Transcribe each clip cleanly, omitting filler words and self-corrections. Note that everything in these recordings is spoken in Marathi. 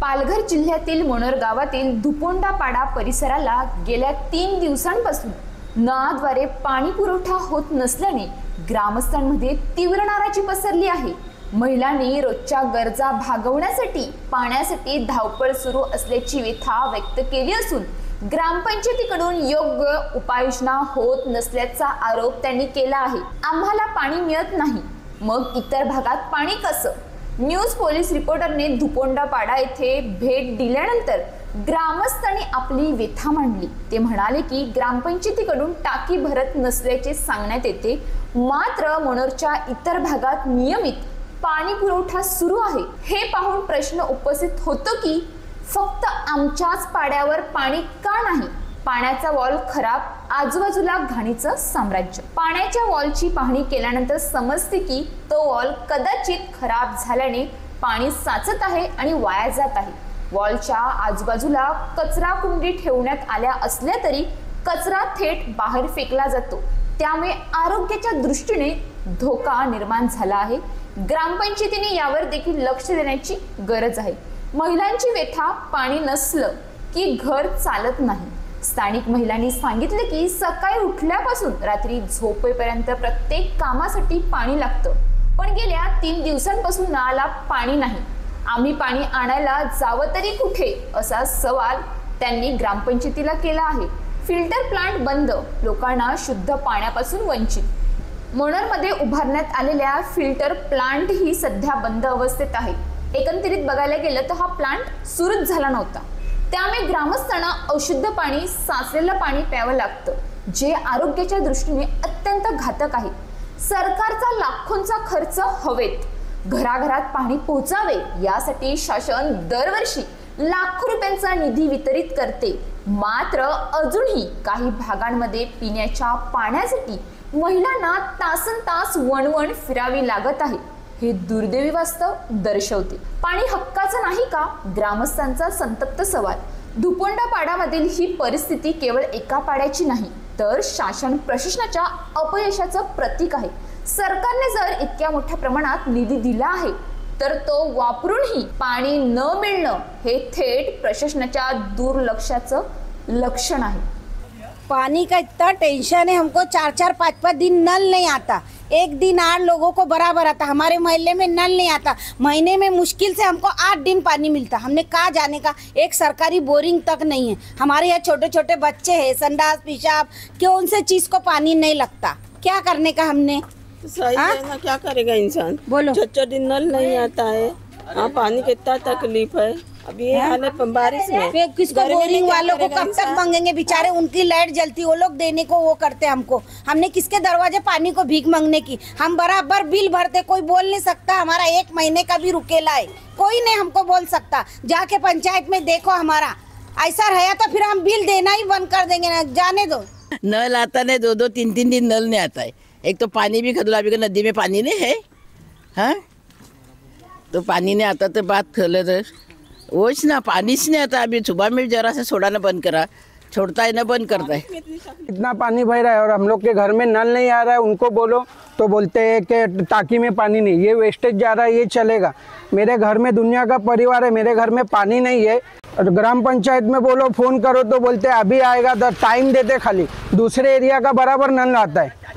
पालघर जिल्ह्यातील मनोर गावातील धुपोंडापाडा परिसराला गेल्या 3 दिवसांपासून नळाद्वारे पाणी पुरवठा होत नसल्याने ग्रामस्थांमध्ये तीव्र नाराजी पसरली आहे। महिलांनी रोजच्या गरजा भागवण्यासाठी पाण्यासाठी धावपळ सुरू असल्याची व्यथा व्यक्त केली असून ग्रामपंचायतीकडून योग्य उपाययोजना होत नसल्याचा आरोप त्यांनी केला आहे। आम्हाला पाणी मिळत नाही, मग इतर भागात पाणी कसं? न्यूज पोलीस रिपोर्टरने धुपोंडापाडा येथे भेट दिल्यानंतर ग्रामस्थांनी आपली व्यथा मांडली। ते म्हणाले की ग्रामपंचायतीकडून टाकी भरत नसल्याचे सांगण्यात येते, मात्र मनोरच्या इतर भागात नियमित पाणी पुरवठा सुरू आहे। हे पाहून प्रश्न उपस्थित होतो की फक्त आमच्याच पाड्यावर पाणी का नाही? पाण्याचा वॉल खराब, आजूबाजूला घाणीचं साम्राज्य। पाण्याच्या वॉलची पाहणी केल्यानंतर समजते की तो वॉल कदाचित खराब झाल्याने पाणी साचत आहे आणि वाया जात आहे। वॉलच्या आजूबाजूला कचरा कुंडी ठेवण्यात आल्या असल्या तरी कचरा थेट बाहेर फेकला जातो, त्यामुळे आरोग्याच्या दृष्टीने धोका निर्माण झाला आहे। ग्रामपंचायतीने यावर देखील लक्ष देण्याची गरज आहे। महिलांची व्यथा, पाणी नसलं की घर चालत नाही। स्थानिक महिलांनी सांगितले की सकाळी उठल्यापासून रात्री झोपेपर्यंत प्रत्येक कामासाठी पाणी लागतं, पण गेल्या 3 दिवसांपासून नळाला पाणी नाही। आम्ही पाणी आणायला जावं तरी कुठे, असा सवाल त्यांनी ग्रामपंचायतीला केला आहे। फिल्टर प्लांट बंद, लोकांना शुद्ध पाण्यापासून वंचित। मनोरमध्ये उभारण्यात आलेल्या फिल्टर प्लांट ही सध्या बंद अवस्थेत आहे। एकंदरीत बघायला गेलं तर हा प्लांट सुरूच झाला नव्हता, त्यामुळे ग्रामस्थांना अशुद्ध पाणी, साचलेलं पाणी प्यावं लागतं, जे आरोग्याच्या दृष्टीने अत्यंत घातक आहे। सरकारचा लाखोंचा खर्च हवेत, घराघरात पाणी पोहोचावे यासाठी शासन दरवर्षी लाखो रुपयांचा निधी वितरित करते, मात्र अजूनही काही भागांमध्ये पिण्याच्या पाण्यासाठी महिलांना तासनतास वणवण फिरावी लागत आहे। हे दुर्दैवी वास्तव दर्शवते। पाणी हक्काचं नाही का? ग्रामस्थांचा संतप्त सवाल। धुपोंडापाड्यामधील ही परिस्थिती केवळ एका पाड्याची नाही, तर शासन प्रशासनाच्या अपयशाचं प्रतीक आहे। सरकारने जर इतक्या मोठ्या प्रमाणात निधी दिला आहे, तर तो वापरूनही पाणी न मिळणं हे थेट प्रशासनाच्या दुर्लक्षाचं लक्षण आहे। पानी का इतना टेंशन है हमको, 4-4, 5-5 दिन नल नहीं आता। एक दिन 8 लोगों को बराबर आता। हमारे मोहल्ले में नल नहीं आता, महीने में मुश्किल से हमको 8 दिन पानी मिलता। हमने कहाँ जाने का, एक सरकारी बोरिंग तक नहीं है। हमारे यहाँ छोटे छोटे बच्चे हैं, संडास पेशाब कौन से चीज़ को पानी नहीं लगता, क्या करने का हमने? सही है ना, क्या करेगा इंसान? बोलो। 4 दिन नल नहीं आता है। हाँ, पानी की इतना तकलीफ है। अब ये हालत बारिश में फिर किसको, बोरिंग वालों को कब तक मांगेंगे? बेचारे उनकी लाइट जलती, वो लोग देने को वो करते हमको। हमने किसके दरवाजे पानी को भीख मांगने की? हम बराबर बिल भरते, कोई बोल नहीं सकता हमारा 1 महीने का भी रुकेला है, कोई नहीं हमको बोल सकता। जाके पंचायत में देखो, हमारा ऐसा रहा तो फिर हम बिल देना ही बंद कर देंगे ना, जाने दो। नल आता नहीं, 2-2, 3-3 दिन नल नहीं आता है। एक तो पानी भी खदुला, अभी नदी में पानी नहीं है। हाँ, तो पानी नहीं आता तो बात खोले तो वोच ना, पानी से नहीं आता। अभी सुबह में जरा से छोड़ना बंद करा, छोड़ता है ना बंद करता है। इतना पानी बह रहा है और हम लोग के घर में नल नहीं आ रहा है। उनको बोलो तो बोलते हैं कि टाकी में पानी नहीं, ये वेस्टेज जा रहा है, ये चलेगा। मेरे घर में दुनिया का परिवार है, मेरे घर में पानी नहीं है। और ग्राम पंचायत में बोलो, फोन करो तो बोलते अभी आएगा, टाइम देते खाली। दूसरे एरिया का बराबर नल आता है,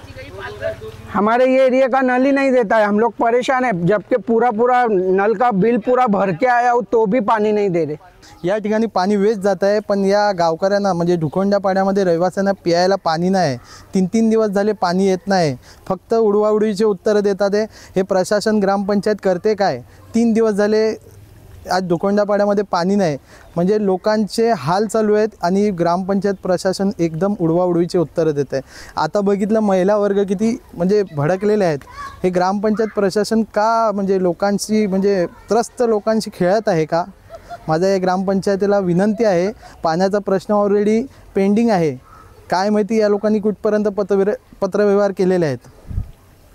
हमारे ये एरिया का नल ही नहीं देता है। हम लोग परेशान है, जबकि पूरा नल का बिल पूरा भर के आया हो तो भी पानी नहीं दे रहे। या ठिकाणी पाणी वेस्ट जात आहे, पण या गावकऱ्यांना म्हणजे धुकोंडापाड्यामध्ये रहिवाशांना प्यायला पाणी नाही। 3-3 दिवस झाले पाणी येत नाही, फक्त उडवाउडवीचे उत्तर देतात आहे। हे प्रशासन, ग्रामपंचायत करते काय? 3 दिवस झाले आज धुकोंडापाड्यामध्ये पाणी नाही, म्हणजे लोकांचे हाल चालू आहेत आणि ग्रामपंचायत प्रशासन एकदम उडवाउडवीचे उत्तर देत आहे। आता बघितलं महिला वर्ग किती म्हणजे भडकलेले आहेत। हे ग्रामपंचायत प्रशासन का म्हणजे लोकांशी, म्हणजे त्रस्त लोकांशी खेळत आहे का? माझा या ग्रामपंचायतीला विनंती आहे, पाण्याचा प्रश्न ऑलरेडी पेंडिंग आहे। काय माहिती या लोकांनी कुठपर्यंत पत्रव्यवहार केलेले आहेत,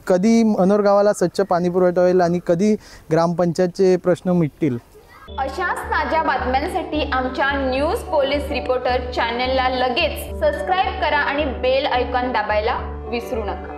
कधी मनोर गावाला स्वच्छ पाणी पुरवठा होईल आणि कधी ग्रामपंचायतचे प्रश्न मिटतील। अशाच ताज्या बातम्यांसाठी आमच्या न्यूज पोलीस रिपोर्टर चॅनलला लगेच सबस्क्राइब करा आणि बेल आयकॉन दाबायला विसरू नका।